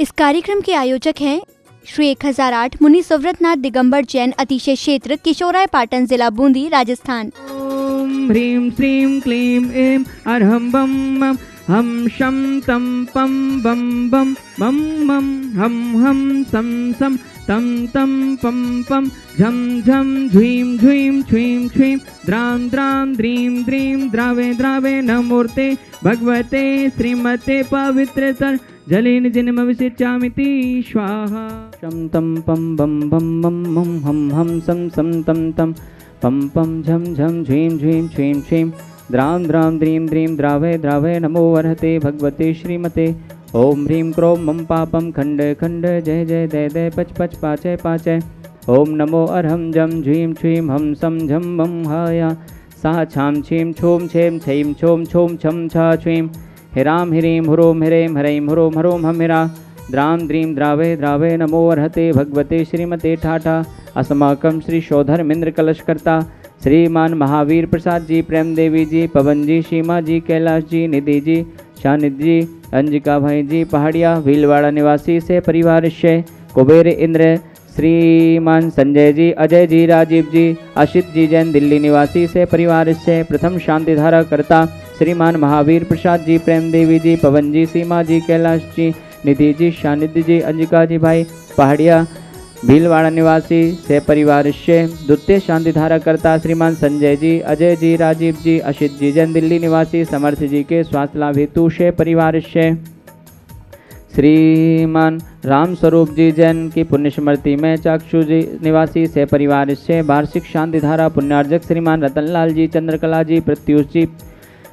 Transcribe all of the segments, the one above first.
इस कार्यक्रम के आयोजक हैं श्री 1008 मुनि सुव्रतनाथ दिगंबर जैन अतिशय क्षेत्र किशोराय पाटन जिला बूंदी राजस्थान। ओम ह्रीं श्रीं क्लीं ऐं अरहं बम बम हम शम तम पम बम बम बम बम हम सम सम तम तम पम पम झम झम झ्वीं झ्वीं छ्वीं छ्वीं द्रां द्रां द्रीं द्रीं द्रावे द्रावे नमोर्ते भगवते श्रीमते पवित्रतर जलेन जन्मविशिष्यामिति स्वाहा। शम तम पम बम बम बम हम सम सम तम तम पम पम झम झम झ्वीं झ्वीं छ्वीं छ्वीं द्रां द्रां द्रीं द्रीं द्रावे द्रावे नमो वर्हते भगवते श्रीमते। ओम ह्रीं क्रों मम पापम खंड खंड जय जय दय दय पच पच पाचय पाचय। ओम नमो अरहं जम झ्वीं छ्वीं हम सम झम बम हाया सा छाम छीं छूम छेम छईं छोम छोम छम छा छ्वीं हिराम हिरीं हुरोम हिरें हरैं हुरोम हरोम हम हिरा द्रां द्रीं द्रावे द्रावे नमो अर्हते भगवते श्रीमते ठाठा। अस्माकं श्री शोधर्मेंद्र कलशकर्ता श्रीमान महावीर प्रसाद जी, प्रेम देवी जी, पवन जी, सीमा जी, कैलाश जी, निधि जी, शानिध जी, अंजिका भाई जी पहाड़िया भीलवाड़ा निवासी से परिवार से कुबेर इंद्र श्रीमान संजय जी, अजय जी, राजीव जी, अशित जी जैन दिल्ली निवासी से परिवार से प्रथम शांति धारा करता श्रीमान महावीर प्रसाद जी, प्रेम देवी जी, पवन जी, सीमा जी, कैलाश जी, निधि जी, शानिध जी, अंजिका जी भाई पहाड़िया भीलवाड़ा निवासी से परिवार से द्वितीय शांति धारा करता श्रीमान संजय जी, अजय जी, राजीव जी, अशित जी जैन दिल्ली निवासी समर्थ जी के स्वास्थ्य लाभ हेतु से परिवार से श्रीमान राम स्वरूप जी जैन की पुण्य स्मृति में चाक्षु जी निवासी से परिवार से वार्षिक शांति धारा पुण्यार्जक श्रीमान रतनलाल जी, चंद्रकला जी, प्रत्युष जी,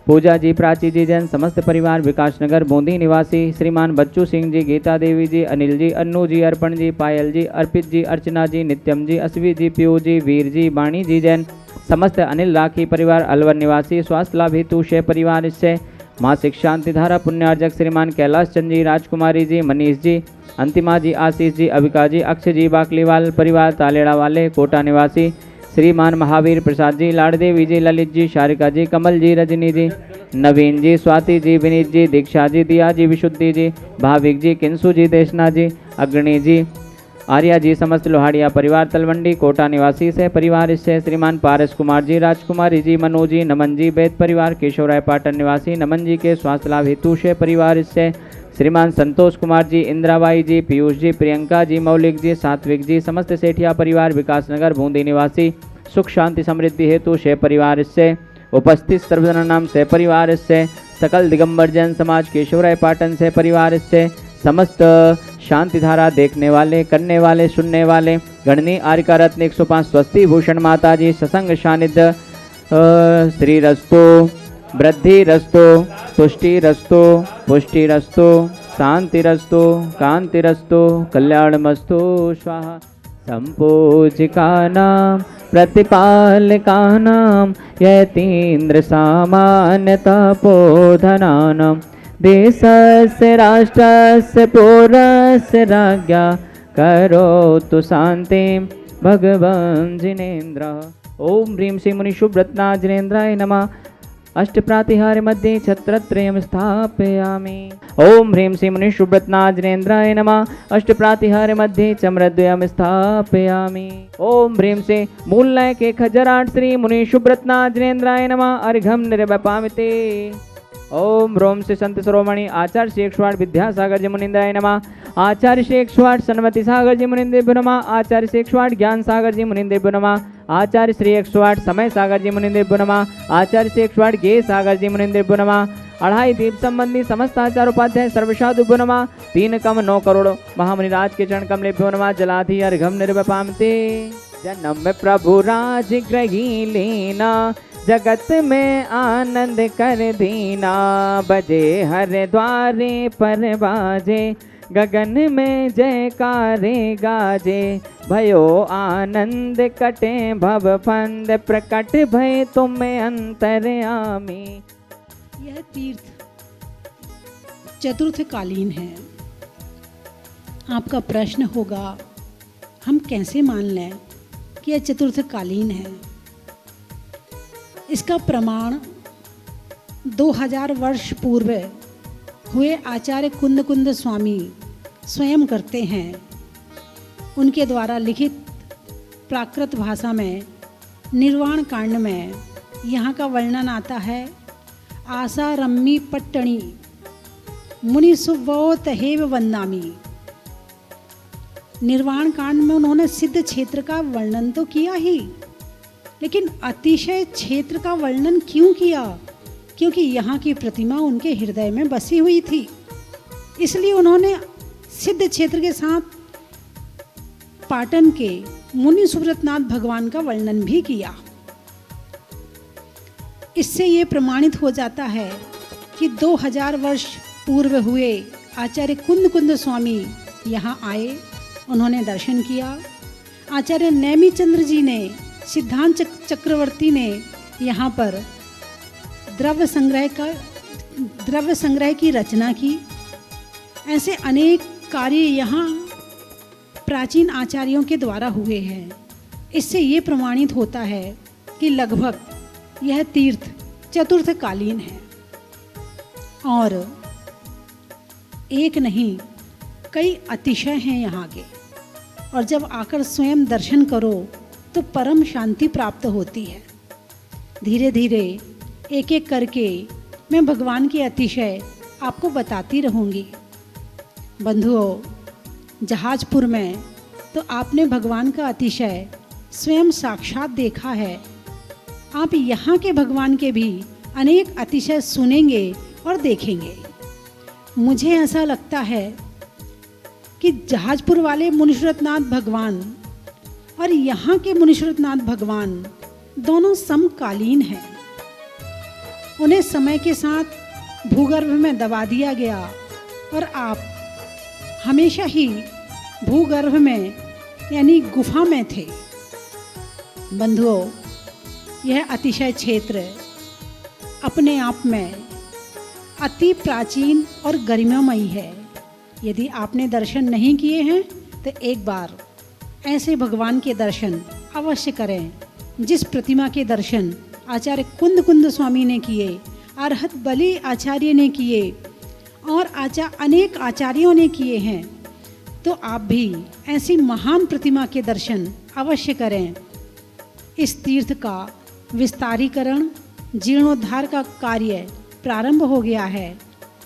पूजा जी, प्राची जी जैन समस्त परिवार विकासनगर बूंदी निवासी श्रीमान बच्चू सिंह जी, गीता देवी जी, अनिल जी, अन्नू जी, अर्पण जी, पायल जी, अर्पित जी, अर्चना जी, नित्यम जी, असवी जी, पीयू जी, वीर जी, वाणी जी जैन समस्त अनिल राखी परिवार अलवर निवासी स्वास्थ्य लाभ हेतु से परिवार से मासिक शांति धारा पुण्यार्जक श्रीमान कैलाश चंद जी, राजकुमारी जी, मनीष जी, अंतिमा जी, आशीष जी, अविका जी, अक्षय जी, बाकलीवाल परिवार तालेड़ा वाले कोटा निवासी श्रीमान महावीर प्रसाद जी, लाड़देवी जी, ललित जी, शारिका जी, कमल जी, रजनी जी, नवीन जी, स्वाति जी, विनीत जी, दीक्षा जी, दिया जी, विशुद्धि जी, भाविक जी, किंसु जी, देशना जी, अग्रणी जी, आर्या जी समस्त लोहाड़िया परिवार तलवंडी कोटा निवासी से परिवार से श्रीमान पारस कुमार जी, राजकुमारी जी, मनु जी, नमन जी, बेद परिवार केशवराय पाटन निवासी नमन जी के स्वास्थ्य लाभ हेतु से परिवार से श्रीमान संतोष कुमार जी, इंदिराबाई जी, पीयूष जी, प्रियंका जी, मौलिक जी, सात्विक जी समस्त सेठिया परिवार विकासनगर बूंदी निवासी सुख शांति समृद्धि हेतु से परिवार से उपस्थित सर्वजन नाम से परिवार से सकल दिगंबर जैन समाज केशवराय पाटन से परिवार से समस्त शांति धारा देखने वाले, करने वाले, सुनने वाले गणनी आर्यका रत्न 105 स्वस्ति भूषण माता जी ससंग सानिध्य श्री रस्तो वृद्धि रस्तो तुष्टि रस्तो पुष्टि रस्तो शांति रस्तो कांति रस्तो कल्याण मस्तो स्वाहा। संपूजिकानां प्रतिपालकानां यतीन्द्र सामान्य तपोधनानां देशस्य राष्ट्रस्य पौरस्य राज्ञा करोतु शान्तिं भगवान् जिनेन्द्रः। ओम ह्रीं श्री मुनि सुव्रतनाथ जिनेन्द्राय नमः। अष्टप्रातिहार्य मध्ये छत्रत्रयं स्थापयामि। ओम ह्रीं श्री मुनि सुव्रतनाथ जिनेन्द्राय नमः। अष्टप्रातिहार्य मध्ये चम्रद्वयं स्थापयामि। ओम ह्रीं श्री मूलनायक 1008 श्री मुनि सुव्रतनाथ जिनेन्द्राय नमः। अर्घ्यं निर्वपामिते। ओम रोम से संत शिरोमणि आचार्य श्री 108 विद्यासागर जी मुनिंद्राय नमः। आचार्य श्री 108 सन्मति सागर जी मुनिंद्रेभ्यो नमः। आचार्य श्री 108 ज्ञान सागर जी मुनिंद्रेभ्यो नमः। आचार्य श्री 108 समय सागर जी मुनिंद्रेभ्यो नमः। आचार्य श्री 108 गे सागर जी मुनिंद्रेभ्यो नमः। अढ़ाई दीप संबंधी समस्त आचार्य उपाध्याय सर्वसाधुभ्यो नमः। 3 कम 9 करोड़ महामुनिराज के चरण कमलेभ्यो नमः। जलाधि अर्घम निर्वपामते। जन्म प्रभु राज ग्रही लेना जगत में आनंद कर दीना। बजे हर द्वारे पर बाजे गगन में जयकारे गाजे। भयो आनंद कटे भव फंद प्रकट भय तुम अंतर्यामी। यह तीर्थ चतुर्थकालीन है। आपका प्रश्न होगा हम कैसे मान लें कि यह चतुर्थकालीन है। इसका प्रमाण 2000 वर्ष पूर्व हुए आचार्य कुंद कुंद स्वामी स्वयं करते हैं। उनके द्वारा लिखित प्राकृत भाषा में निर्वाण कांड में यहाँ का वर्णन आता है। आशा रम्मी पट्टणी मुनि सुबोध हेव वंदामी। निर्वाण कांड में उन्होंने सिद्ध क्षेत्र का वर्णन तो किया ही, लेकिन अतिशय क्षेत्र का वर्णन क्यों किया? क्योंकि यहाँ की प्रतिमा उनके हृदय में बसी हुई थी, इसलिए उन्होंने सिद्ध क्षेत्र के साथ पाटन के मुनि सुव्रतनाथ भगवान का वर्णन भी किया। इससे ये प्रमाणित हो जाता है कि 2000 वर्ष पूर्व हुए आचार्य कुंद कुंद स्वामी यहाँ आए, उन्होंने दर्शन किया। आचार्य नेमिचंद्र जी ने, सिद्धांत चक्रवर्ती ने यहाँ पर द्रव्य संग्रह की रचना की। ऐसे अनेक कार्य यहाँ प्राचीन आचार्यों के द्वारा हुए हैं। इससे ये प्रमाणित होता है कि लगभग यह तीर्थ चतुर्थकालीन है और एक नहीं कई अतिशय हैं यहाँ के। और जब आकर स्वयं दर्शन करो तो परम शांति प्राप्त होती है। धीरे धीरे एक एक करके मैं भगवान के अतिशय आपको बताती रहूँगी। बंधुओं, जहाजपुर में तो आपने भगवान का अतिशय स्वयं साक्षात देखा है। आप यहाँ के भगवान के भी अनेक अतिशय सुनेंगे और देखेंगे। मुझे ऐसा लगता है कि जहाजपुर वाले मुनीश्वरनाथ भगवान और यहाँ के मुनीश्वरनाथ भगवान दोनों समकालीन हैं। उन्हें समय के साथ भूगर्भ में दबा दिया गया और आप हमेशा ही भूगर्भ में यानी गुफा में थे। बंधुओं, यह अतिशय क्षेत्र अपने आप में अति प्राचीन और गरिमामयी है। यदि आपने दर्शन नहीं किए हैं तो एक बार ऐसे भगवान के दर्शन अवश्य करें जिस प्रतिमा के दर्शन आचार्य कुंद कुंद स्वामी ने किए, अरहत बलि आचार्य ने किए और अनेक आचार्यों ने किए हैं। तो आप भी ऐसी महान प्रतिमा के दर्शन अवश्य करें। इस तीर्थ का विस्तारीकरण, जीर्णोद्धार का कार्य प्रारंभ हो गया है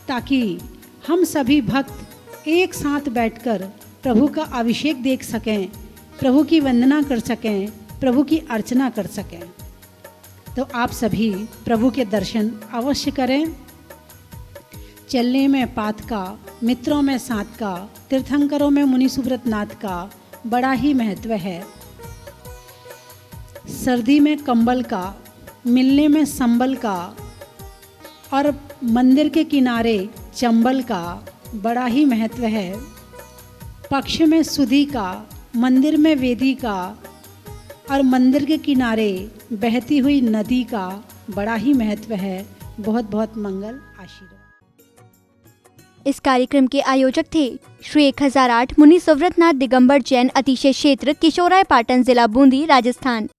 ताकि हम सभी भक्त एक साथ बैठकर प्रभु का अभिषेक देख सकें, प्रभु की वंदना कर सकें, प्रभु की अर्चना कर सकें। तो आप सभी प्रभु के दर्शन अवश्य करें। चलने में पात का, मित्रों में साथ का, तीर्थंकरों में मुनि सुव्रतनाथ का बड़ा ही महत्व है। सर्दी में कंबल का, मिलने में संबल का और मंदिर के किनारे चंबल का बड़ा ही महत्व है। पक्ष में सुधी का, मंदिर में वेदी का और मंदिर के किनारे बहती हुई नदी का बड़ा ही महत्व है। बहुत बहुत मंगल आशीर्वाद। इस कार्यक्रम के आयोजक थे श्री 1008 मुनि सुव्रतनाथ दिगंबर जैन अतिशय क्षेत्र, किशोराय पाटन, जिला बूंदी, राजस्थान।